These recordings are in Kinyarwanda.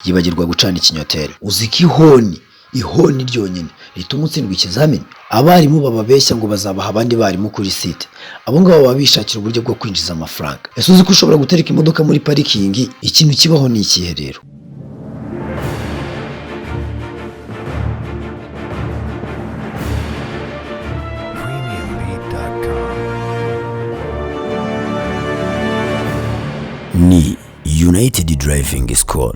yibagirwa gucana ikinyoteri. Uzi ko ihoni ryonyine rituma utsindwa ikizamini. Abarimu bababeshya ngo bazabaha abandi barimu kuri site, abo ngabo baba bishakira uburyo bwo kwinjiza amafaranga. Ese uzi ko ushobora gutereka imodoka muri parikingi? Ikintu kibaho ni ikihe rero? Ni United Driving School.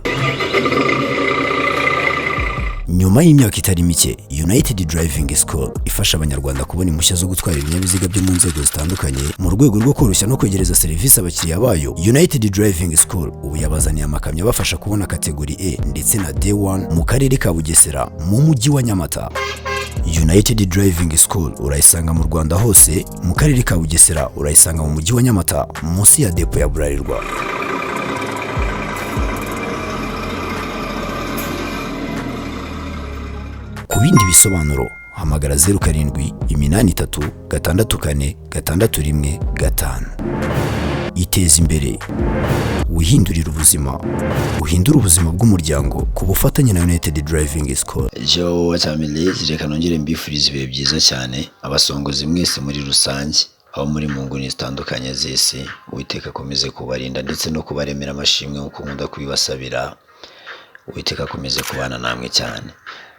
Nyuma y'imyaka itari mike, United Driving School ifasha abanyarwanda kubona impushya zo gutwara ibinyabiziga byo mu nzego zitandukanye mu rwego rwo koroshya no kwegereza serivisi abakiriya bayo. United Driving School ubu yabazaniye amakamyo abafasha kubona kategori E ndetse na D1 mu karere ka Bugesera mu mujyi wa Nyamata. United Driving School urayisanga mu Rwanda hose, mu karere ka Bugesera urayisanga mu mujyi wa Nyamata munsi ya depo ya Bralirwa. Ku bindi bisobanuro hamagara 0783646165. Iteza imbere, wihindurira ubuzima, uhindura ubuzima bw'umuryango ku bufatanye na United Driving School. Jo watamilezi, reka nongere mbifuriza ibihe byiza cyane abasongozi mwese muri rusange aho muri mu nguni zitandukanye z'isi. Uwiteka akomeze kubarinda ndetse no kubaremera amashimwe uko nkunda kubibasabira. Uwiteka akomeze kubana namwe cyane.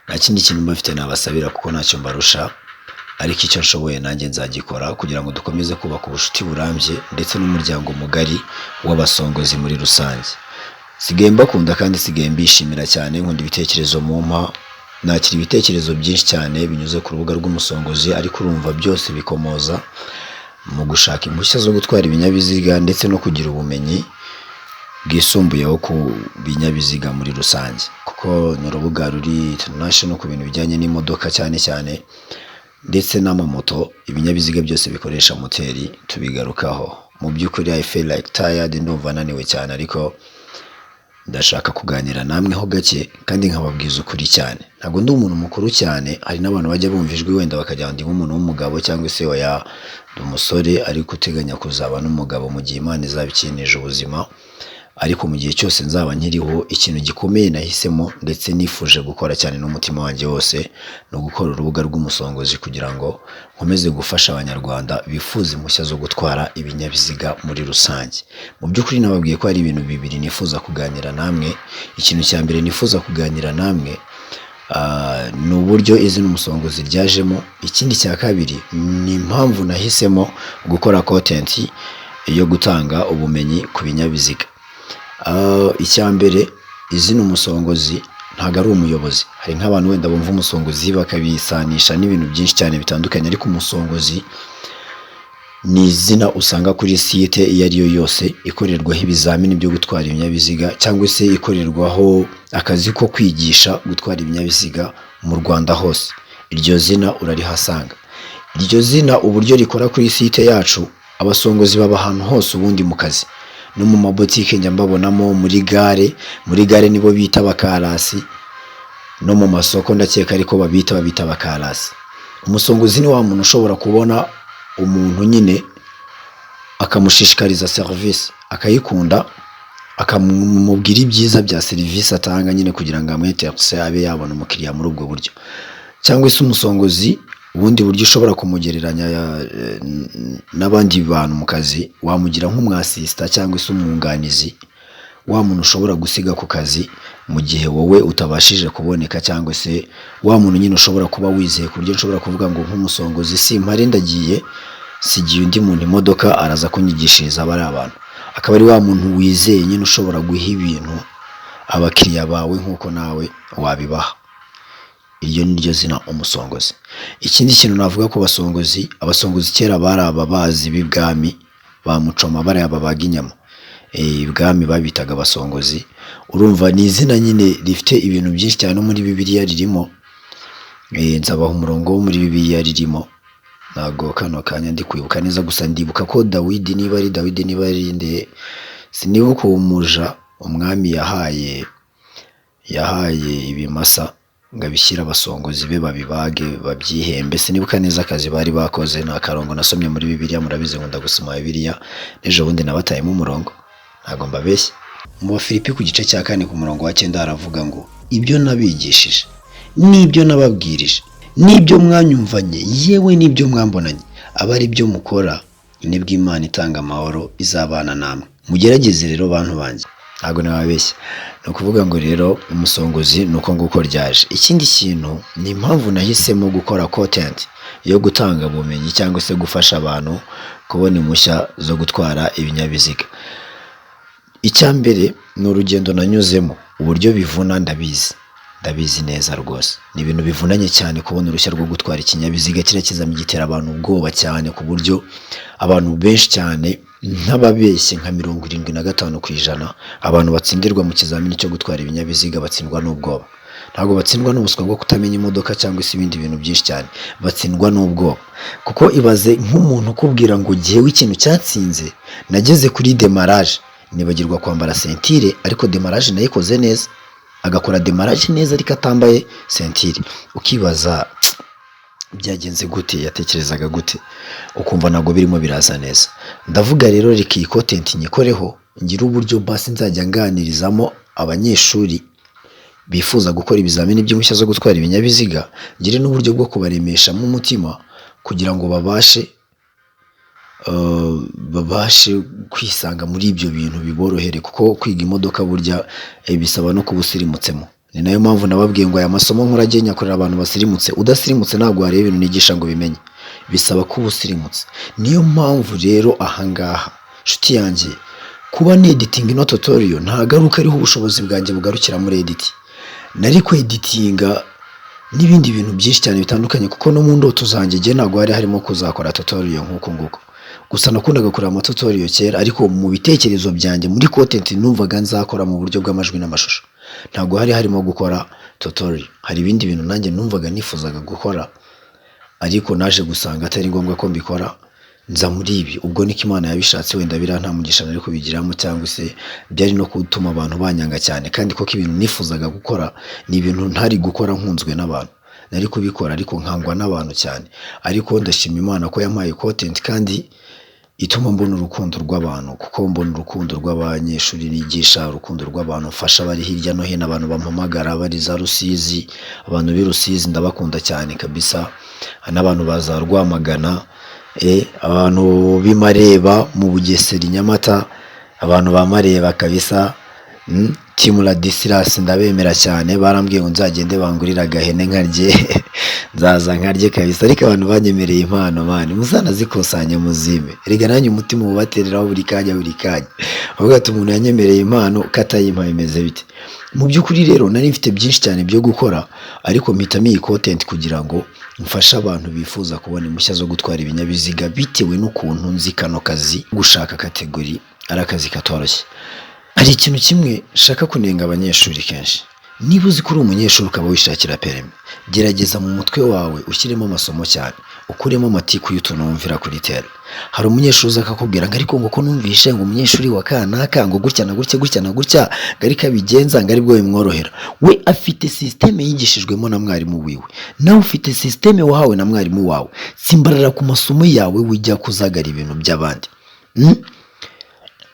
Nta kindi kintu mbafite nabasabira kuko ntacyo mbarusha, ariko icyo nshoboye nanjye nzagikora kugira ngo dukomeze kubaka ubucuti burambye ndetse n'umuryango mugari w'abasongozi muri rusange. Sigaye mbakunda kandi sigaye mbishimira cyane, nkunda ibitekerezo mumpa. Nakira ibitekerezo byinshi cyane binyuze ku rubuga rw'umusongozi, ariko urumva byose bikomoza mu gushaka impushya zo gutwara ibinyabiziga ndetse no kugira ubumenyi bwisumbuyeho ku binyabiziga muri rusange, kuko ni urubuga ruri international ku bintu bijyanye n'imodoka cyane cyane ndetse n'amamoto. Ibinyabiziga byose bikoresha moteri tubigarukaho. Mu by'ukuri I feel like tired, ndumva naniwe cyane, ariko ndashaka kuganira namwe ho gake kandi nkababwiza ukuri cyane. Ntabwo ndi umuntu mukuru cyane, hari n'abantu bajya bumva ijwi wenda bakagira ndi nk'umuntu w'umugabo cyangwa se oya ndi umusore ariko uteganya kuzaba n'umugabo mu gihe Imana izabikinije ubuzima. Ariko mu gihe cyose nzaba nkiriho, ikintu gikomeye nahisemo ndetse nifuje gukora cyane n'umutima wanjye wose no gukora urubuga rw'umusongozi kugira ngo nkomeze gufasha abanyarwanda bifuza impushya zo gutwara ibinyabiziga muri rusange. Mu by'ukuri nababwiye ko hari ibintu bibiri nifuza kuganira namwe. Ikintu cya mbere nifuza kuganira namwe ni uburyo izina umusongozi ryajemo. Ikindi cya kabiri ni impamvu nahisemo gukora content yo gutanga ubumenyi ku binyabiziga. Icya mbere, izina umusongozi ntago ari umuyobozi. Hari nk'abantu wenda bumva umusongozi bakabisanisha n'ibintu byinshi cyane bitandukanye, ariko umusongozi ni izina usanga kuri site iyo ari yo yose ikorerwaho ibizamini byo gutwara ibinyabiziga cyangwa se ikorerwaho akazi ko kwigisha gutwara ibinyabiziga mu Rwanda hose. Iryo zina urarihasanga. Iryo zina uburyo rikora kuri site yacu, abasongozi baba ahantu hose ubundi mu kazi no mu mabotike njya mbabonamo, muri gare nibo bita abakarasi, no mu masoko ndakeka ariko babita abakarasi. Umusongozi ni wa muntu ushobora kubona umuntu nyine akamushishikariza service, akayikunda, akamubwira ibyiza bya serivisi atanga nyine kugira ngo amwete abe yabona umukiriya muri ubwo buryo. Cyangwa se umusongozi ubundi buryo ushobora kumugereranya n'abandi bantu mu kazi, wamugira nk'umwasista cyangwa se umwunganizi, wa muntu ushobora gusiga ku kazi mu gihe wowe utabashije kuboneka, cyangwa se wa muntu nyine ushobora kuba wizeye ku buryo ushobora kuvuga ngo nk'umusongozi simpare ndagiye, sigiye undi muntu imodoka araza kunyigishiriza bari abantu. Akaba ari wa muntu wizeye nyine ushobora guha ibintu abakiriya bawe nk'uko nawe wabibaha. Iryo ni ryo zina umusongozi. Ikindi kintu navuga ku basongozi, abasongozi kera bari ababazi b'ibwami bamucoma bari ababaga inyama. Ibwami babitaga abasongozi. Urumva ni izina nyine rifite ibintu byinshi cyane no muri Bibiliya ririmo. Nzabaho umurongo wo muri Bibiliya ririmo. Ntago kano kanya ndi kwibuka neza, gusa ndibuka ko Dawidi niba ari nde sinibuka umuja umwami yahaye ibimasa ngabishyira abasongozi be babibage babyihembe. Sinibuka neza akazi bari bakoze, nta karongo nasomye muri Bibiliya. Murabize ngo ndagusoma Bibiliya, n'ejo bundi nabatayemo umurongo, ntago mbabeshye. Mu Bafilipi ku gice cya 4 ku murongo wa 9 haravuga ngo ibyo nabigishije n'ibyo nababwirije n'ibyo mwanyumvanye yewe n'ibyo mwambonanye aba ari byo mukora, nibwo Imana itanga amahoro izabana namwe. Mugerageze rero bantu banjye, ntabwo nababeshya. Ni ukuvuga ngo rero umusongozi nuko nguko ryaje. Ikindi kintu ni impamvu nahisemo gukora content yo gutanga ubumenyi cyangwa se gufasha abantu kubona impushya zo gutwara ibinyabiziga. Icyambere ni urugendo nanyuzemo, uburyo bivuna ndabizi neza rwose. Ni ibintu bivunanye cyane kubona urushya rwo gutwara ikinyabiziga kirakiza gitera abantu ubwoba cyane ku buryo abantu benshi cyane nk'ababeshye nka 75% abantu batsindirwa mu kizamini cyo gutwara ibinyabiziga batsindwa n'ubwoba. Ntabwo batsindwa n'ubuswa bwo kutamenya imodoka cyangwa se ibindi bintu byinshi cyane, batsindwa n'ubwoba. Kuko ibaze nk'umuntu ukubwira ngo gihewe ikintu cyatsinze, nageze kuri demarage nibagirwa kwambara sentire, ariko demarage nayikoze neza, agakora demarage neza ariko atambaye sentire. Ukibaza byagenze gute, yatekerezaga gute, ukumva ntabwo birimo biraza neza. Ndavuga rero reka iyi content nyikoreho ngira uburyo basi nzajya nganirizamo abanyeshuri bifuza gukora ibizamini by'impushya zo gutwara ibinyabiziga, ngire n'uburyo bwo kubaremeshamo umutima kugira ngo babashe kwisanga muri ibyo bintu biborohere, kuko kwiga imodoka burya bisaba no kubusirimutsemo. Ni nayo mpamvu nababwiye ngo aya masomo nkurage nyakorera abantu basirimutse. Udasirimutse ntabwo wareba ibintu nigisha ngo bimenye, bisaba ko ubusirimutse. Niyo mpamvu rero ahangaha nshuti yanjye kuba ni editing no tutorial ntagaruka ariho ubushobozi bwanjye bugarukira muri edit. Nari ko editinga n'ibindi bintu byinshi cyane bitandukanye, kuko no mu ndoto zanjye je ntabwo hari harimo kuzakora tutorial nk'uko nguko. Gusa nakundaga gukora amatutorial kera, ariko mu bitekerezo byanjye muri content numvaga nzakora mu buryo bw'amajwi n'amashusho. Ntabwo hari harimo gukora tutorial. Hari ibindi bintu nanjye numvaga nifuzaga gukora, ariko naje gusanga atari ngombwa ko mbikora, nza muri ibi. Ubwo niko Imana yabishatse, wenda birantamugisha nari kubigiramo, cyangwa se byari no gutuma abantu banyanga cyane. Kandi koko ibintu nifuzaga gukora ni ibintu ntari gukora nkunzwe n'abantu, nari kubikora ariko nkangwa n'abantu cyane. Ariko ndashima Imana ko yampaye content kandi ituma mbona urukundo rw'abantu, kuko mbona urukundo rw'abanyeshuri nigisha, urukundo rw'abantu mfasha bari hirya no hino, abantu bampamagara bari za Rusizi. Abantu b'i Rusizi ndabakunda cyane kabisa, n'abantu baza Rwamagana, abantu b'imareba mu Bugesera Nyamata, abantu bamareba kabisa. Timu Ladislas ndabemera cyane, barambwiye ngo nzagende bangurira gahene nkarye nzaza nkarye kabisa. Ariko abantu banyemereye impano mani muzanazikusanya muzime, erega nanyu umutima ubatereraho buri kanya avuga ati umuntu yanyemereye impano katayimpa imeze bite. Mu by'ukuri rero nari mfite byinshi cyane byo gukora, ariko mpitamo iyi content kugira ngo mfashe abantu bifuza kubona impushya zo gutwara ibinyabiziga, bitewe n'ukuntu nzi kano kazi gushaka kategori ari akazi katoroshye. Hari ikintu kimwe shaka kunenga abanyeshuri kenshi. Niba uzi ko uri umunyeshuri ukaba wishakira perime, gerageza mu mutwe wawe ushyiremo amasomo cyane, ukuremo amatiku y'utuntu wumvira kuri tele. Hari umunyeshuri uza akakubwira ngo ariko ngo ko numvishe ngo umunyeshuri wa kanaka ngo gutya na gutya ngari kabigenza ngo aribwo bimworohera. We afite systeme yigishijwemo na mwarimu wiwe, nawe ufite systeme wahawe na mwarimu wawe. Simbarara ku masomo yawe wijya kuzagara ibintu by'abandi.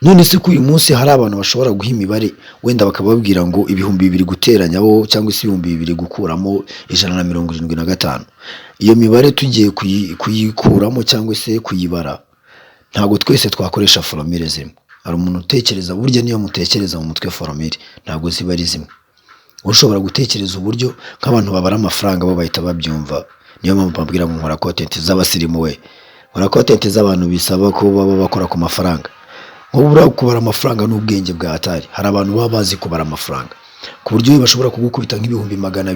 None se ko uyu munsi hari abantu bashobora guha imibare, wenda bakababwira ngo 200 guteranya bo cyangwa se 200 gukuramo 175. Iyo mibare tugiye kuyikuramo cyangwa se kuyibara, ntago twese twakoresha formule zimwe. Hari umuntu utekereza burya niyo mutekereza mu mutwe formule ntago ziba ari zimwe. Ushobora gutekereza uburyo nk'abantu babara amafaranga bo bahita babyumva. Niyo mpamvu babwira ngo nkora content z'abasirimu we, nkora content z'abantu bisaba ko baba bakora ku mafaranga. Ubura kubara amafaranga n'ubwenge bwa atari. Hari abantu baba bazi kubara amafaranga ku buryo bashobora kugukubita nk'ibihumbi 200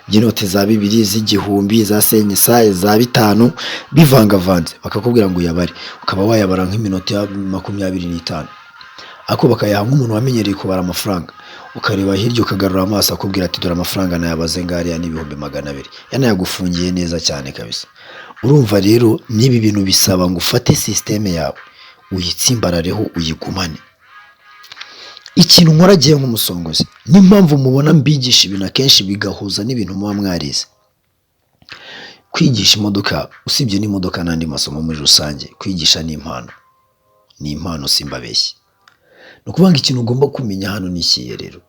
by'inote za 2 z'igihumbi za senyisa za 5 bivangavanze, bakakubwira ngo yabare, ukaba wayabara nk'iminota ya 25. Ako bakayaha nk'umuntu wamenyereye kubara amafaranga, ukareba hirya ukagarura amaso akubwira ati dore amafaranga nayabaze ngari ya n'ibihumbi 200, yanayagufungiye neza cyane kabisa. Urumva rero nibi bintu bisaba ngo ufate systeme yawe uyitsimbarareho uyigumane. Ikintu nkoragiye nk'umusongozi n'impamvu mubona mbigisha ibintu akenshi bigahuza n'ibintu muba mwarize. Kwigisha imodoka usibye n'imodoka n'andi masomo muri rusange, kwigisha ni impano simbabeshye. no kubanga ikintu ugomba kumenya hano nikiye rero.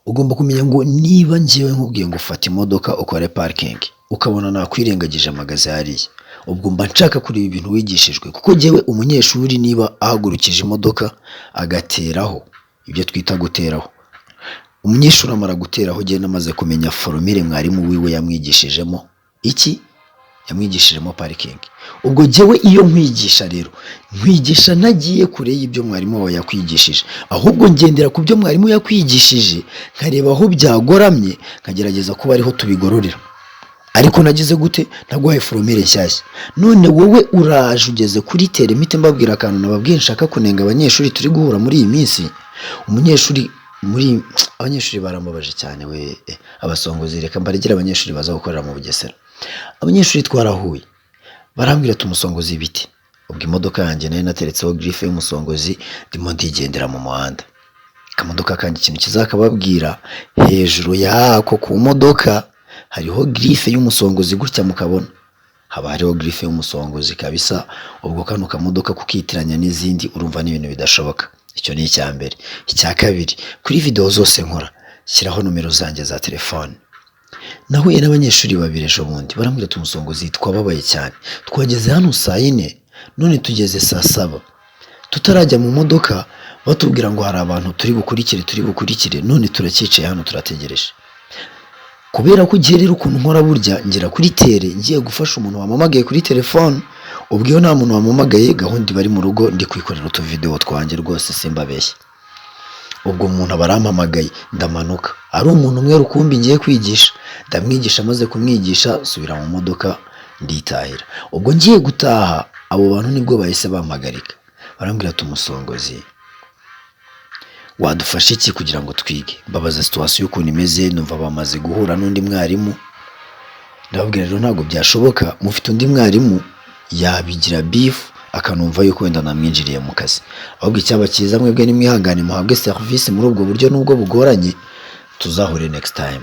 Ugomba kumenya ngo niba ngiye nkubwiye ngo ufata imodoka ukore parking ukabona nakwirengagije amagaze hariya, ubwo mba nshaka kureba ibintu wigishijwe, kuko jewe umunyeshuri niba ahagurukije imodoka agateraho, ibyo twita guteraho, umunyeshuri amara guteraho je namaze kumenya formule mwarimu wiwe yamwigishijemo yamwigishijemo parking. Ubwo jewe iyo nkwigisha rero nkwigisha nagiye kure y'ibyo mwarimu wawe yakwigishije, ahubwo ngendera ku byo mwarimu yakwigishije nkareba aho byagoramye nkagerageza kuba ariho tubigororera. Ariko nagize gute? Naguhaye formule nshyashya, none wowe uraje ugeze kuri tere mite mbabwira akantu nababwiye nshaka kunenga abanyeshuri turi guhura muri iyi minsi. Abanyeshuri barambabaje cyane we, abasongozi reka mbaregera abanyeshuri baza gukorera mu Bugesera. Abanyeshuri twarahuye barambwira tumusongozi ibiti, ubwo imodoka yanjye nayo nateretseho grife y'umusongozi ndimo ndigendera mu muhanda. Kamodoka kanjye ikintu kizakababwira, hejuru yako ku modoka hariho grife y'umusongozi gutya mukabona, haba hariho grife y'umusongozi kabisa. Ubwo kano kamodoka kukitiranya n'izindi urumva n'ibintu bidashoboka. Icyo ni icya mbere. Icya kabiri, kuri video zose nkora shyiraho nomero zanjye za telefone. Nahuye n'abanyeshuri babiri ejo bundi barambwira tumusongozi twababaye cyane, twageze hano saa 4 none tugeze saa 7 tutarajya mu modoka batubwira ngo hari abantu turi bukurikire none turakicaye hano turategereje. Kubera ko ugiye rero ukuntu nkora burya ngira kuri tere ngiye gufasha umuntu wamamagaye kuri telefone, ubwo iyo nta muntu wamamagaye gahunda bari mu rugo ndi kwikorera utu video twanjye rwose simbabeshye. Ubwo umuntu barampamagaye ndamanuka, ari umuntu umwe rukumbi ngiye kwigisha, ndamwigisha maze kumwigisha subira mu modoka nditahira. Ubwo ngiye gutaha abo bantu nibwo bahise bampagarika barambwira tumusongozi wadufashe iki kugira ngo twige. Babaza situation y'ukuntu imeze, numva bamaze guhura n'undi mwarimu. Ndababwira rero ntabwo byashoboka, mufite undi mwarimu yabigira beef akanumva yuko wenda namwinjiriye mu kazi. Ahubwo icyaba cyiza mwebwe nimwihangane muhabwe service muri ubwo buryo nubwo bugoranye, tuzahure next time.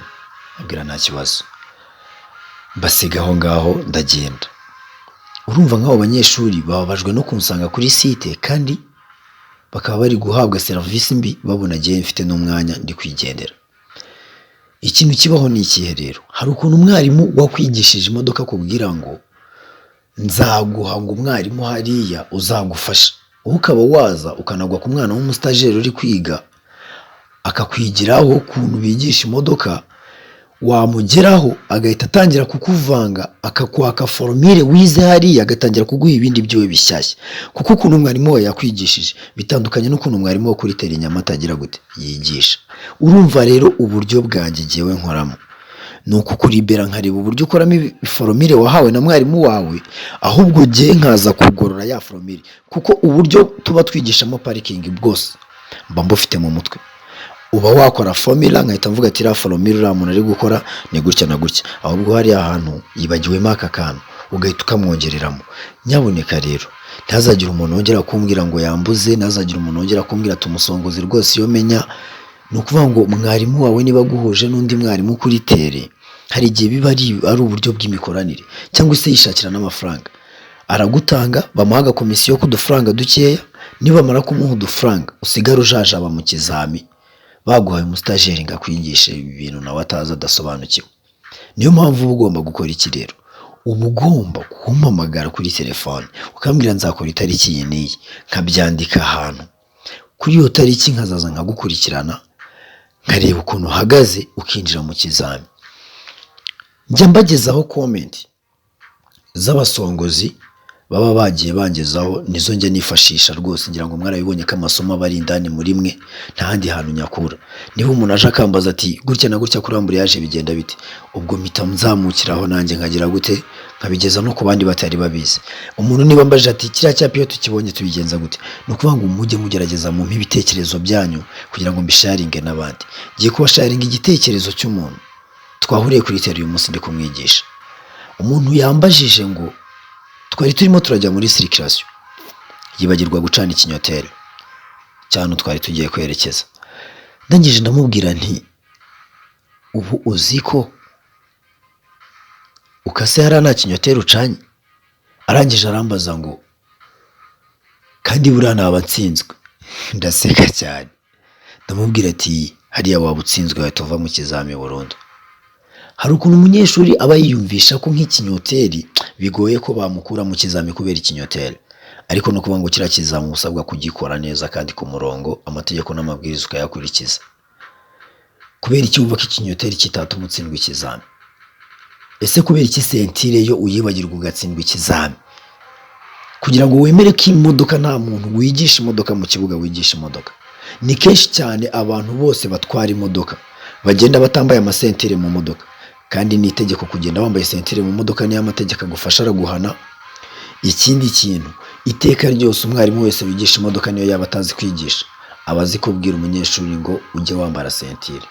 Abwira nta kibazo, basigaho ngaho ndagenda. Urumva nk'abo banyeshuri bababajwe no kunsanga kuri site kandi bakaba bari guhabwa service mbi babona giye mfite n'umwanya ndi kwigendera. Ikintu kibaho ni ikihe rero? Hari ukuntu umwarimu wakwigishije imodoka kubwira ngo nzaguha ngo umwarimu hariya uzagufasha, ukaba waza ukanagwa ku mwana w'umustajeri uri kwiga akakwigiraho ukuntu bigisha imodoka, wamugeraho agahita atangira kukuvanga akakwaka formule wize hariya agatangira kuguha ibindi byowe bishyashya, kuko ukuntu umwarimu we yakwigishije bitandukanye n'ukuntu umwarimu wo kuri tere Nyamata agira gute yigisha. Urumva rero uburyo bwanjye jewe nkoramo nuko kuribera nkareba uburyo ukoramo formule wahawe na mwarimu wawe, ahubwo je nkaza kugorora ya formule, kuko uburyo tuba twigishamo parking bwose mba mbufite mu mutwe. Uba wakora formula nkahita mvuga ati ra formula ura muntu ari gukora ni gutya na gutya, ahubwo hari ahantu yibagiwemo aka kantu ugahita ukamwongereramo. Nyaboneka rero ntazagira umuntu wongera kumbwira ngo yambuze, ntazagira umuntu wongera kumbwira tumusongozi rwose. Iyo menya nukuvuga ngo mwarimu wawe niba guhuje n'undi mwarimu kuri tere, hari igihe biba ari uburyo bw'imikoranire cyangwa se yishakira n'amafaranga, aragutanga bamuhaga komisiyo ku dufaranga dukeya, niba mara kumuha udufaranga usigara ujajaba mu kizami baguhaye umustajeri ngakwigisha ibintu nawe ataza adasobanukiwe. Niyo mpamvu uba ugomba gukora iki rero? Uba ugomba kumpamagara kuri telefone ukambwira nzakora itariki iyi n'iyi, nkabyandika ahantu. Kuri iyo tariki nkazaza nkagukurikirana nkareba ukuntu uhagaze ukinjira mu kizami. Njya mbagezaho comment z'abasongozi baba bagiye bangezaho, nizo njye nifashisha rwose. Ngira ngo mwarabibonye ko amasomo aba ari indani muri mwe nta handi hantu nyakura. Niba umuntu aje akambaza ati gutya na gutya kurambura yaje bigenda bite, ubwo mpita nzamukiraho nanjye nkagira gute nkabigeza no ku bandi batari babizi. Umuntu niba mbaje ati kiriya cyapa iyo tukibonye tubigenza gute, no kuvuga ngo mujye mugerageza mu ibitekerezo byanyu kugira ngo mbisharinge n'abandi. Giye kuba sharinga igitekerezo cy'umuntu twahuriye kuri tere uyu munsi ndi kumwigisha. Umuntu yambajije ngo twari turimo turajya muri circulation, yibagirwa gucana ikinyoteri cyane twari tugiye kwerekeza. Ndangije ndamubwira nti ubu uziko ukase hari nta kinyoteri ucanye? Arangije arambaza ngo kandi buriya naba nsinzwe. ndaseka cyane ndamubwira ati hariya waba utsinzwe wahita uva mu kizami burundu. Hari ukuntu umunyeshuri aba yiyumvisha ko nk'ikinyoteri bigoye ko bamukura mu kizami kubera ikinyoteri, ariko no kuvuga ngo kiriya kizami usabwa kugikora neza kandi ku murongo, amategeko n'amabwiriza ukayakurikiza. Kubera iki wumva ko ikinyoteri kitatuma utsindwa ikizami? Ese kubera iki sentire yo uyibagirwa ugatsindwa ikizami? Kugira ngo wemere ko imodoka nta muntu wigisha imodoka mu kibuga wigisha imodoka. Ni kenshi cyane abantu bose batwara imodoka bagenda batambaye amasentire mu modoka, kandi ni itegeko kugenda wambaye sentire mu modoka, niyo amategeko agufasha araguhana. Ikindi kintu, iteka ryose umwarimu wese wigisha imodoka niyo yaba atazi kwigisha, aba azi kubwira umunyeshuri ngo ujye wambara sentire,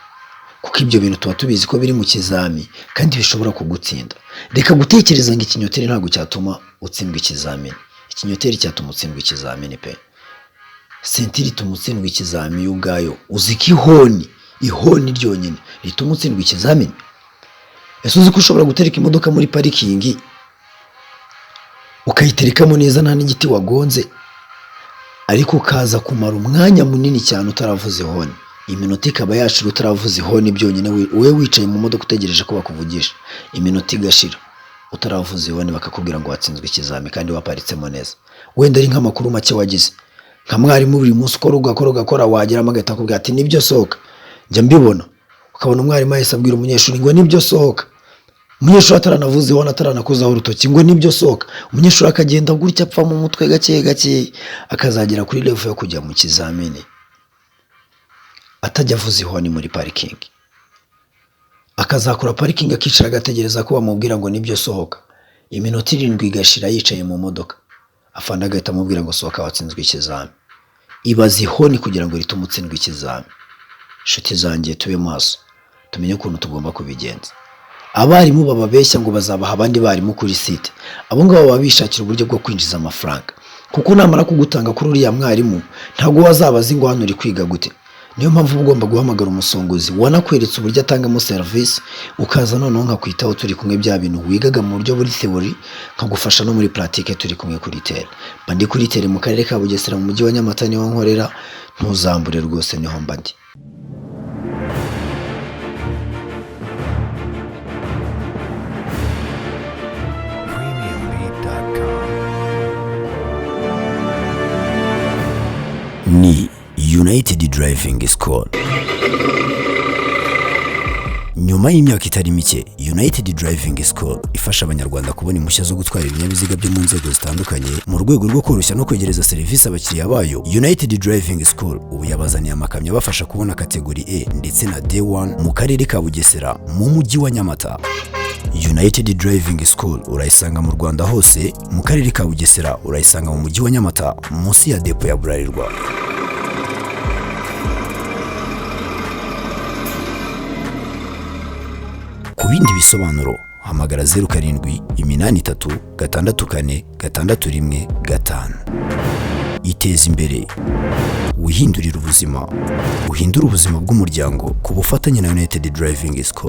kuko ibyo bintu tuba tubizi ko biri mu kizami kandi bishobora kugutsinda. Reka gutekereza ngo ikinyoteri ntabwo cyatuma utsindwa ikizamini. Ikinyoteri cyatuma utsindwa ikizamini pe. Sentire ituma utsindwa ikizamini ubwayo. Uzi ko ihoni ryonyine rituma utsindwa ikizamini? Ese uzi ko ushobora gutereka imodoka muri parikingi ukayiterekamo neza nta n'igiti wagonze, ariko ukaza kumara umwanya munini cyane utaravuze ihoni, iminota ikaba yashira utaravuze ihoni byonyine, wowe wicaye mu modoka utegereje ko bakuvugisha, iminota igashira utaravuze ihoni bakakubwira ngo watsinzwe ikizami kandi waparitsemo neza. Wenda ari nk'amakuru make wagize, nka mwarimu buri munsi ugakora wageramo agahita akubwira ati nibyo sohoka. Njya mbibona, ukabona umwarimu ahise abwira umunyeshuri ngo nibyo sohoka, umunyeshuri ataranavuze ihoni ataranakozaho urutoki ngo nibyo sohoka, umunyeshuri akagenda gutya apfa mu mutwe gake akazagera kuri level yo kujya mu kizamini atajya avuze ihoni muri parikingi, akazakora parikingi akicara agategereza ko bamubwira ngo nibyo sohoka. Iminota 7 igashira yicaye mu modoka, afande agahita amubwira ngo sohoka watsinzwe ikizami. Ibaze ihoni kugira ngo ritume utsindwa ikizami. Nshuti zanjye tube maso, tumenye ukuntu tugomba kubigenza. Abarimu bababeshya ngo bazabaha abandi barimu kuri site, abo ngabo baba bishakira uburyo bwo kwinjiza amafaranga, kuko namara kugutanga kuri uriya mwarimu ntabwo wazabaza ngo hano uri kwiga gute. Niyo mpamvu ugomba guhamagara umusongozi wanakweretse uburyo atangamo service, ukaza noneho nkakwitaho turi kumwe bya bintu wigaga mu buryo buri theory, nkagufasha no muri pratique turi kumwe kuri tere. Bandi kuri tere mu karere ka Bugesera mu mujyi wa Nyamata niho nkorera, ntuzambure rwose niho mbandi. Ni United Driving School. Nyuma y'imyaka itari mike, United Driving School ifasha abanyarwanda kubona impushya zo gutwara ibinyabiziga byo mu nzego zitandukanye mu rwego rwo koroshya no kwegereza serivisi abakiriya bayo. United Driving School ubu yabazaniye amakamyo abafasha kubona kategori E ndetse na D1 mu karere ka Bugesera mu mujyi wa Nyamata. United Driving School urayisanga mu Rwanda hose, mu karere ka Bugesera urayisanga mu mujyi wa Nyamata munsi ya depo ya Bralirwa. Ku bindi bisobanuro hamagara 0783646165. Iteza imbere, wihindurira ubuzima, uhindura ubuzima bw'umuryango ku bufatanye na United Driving School.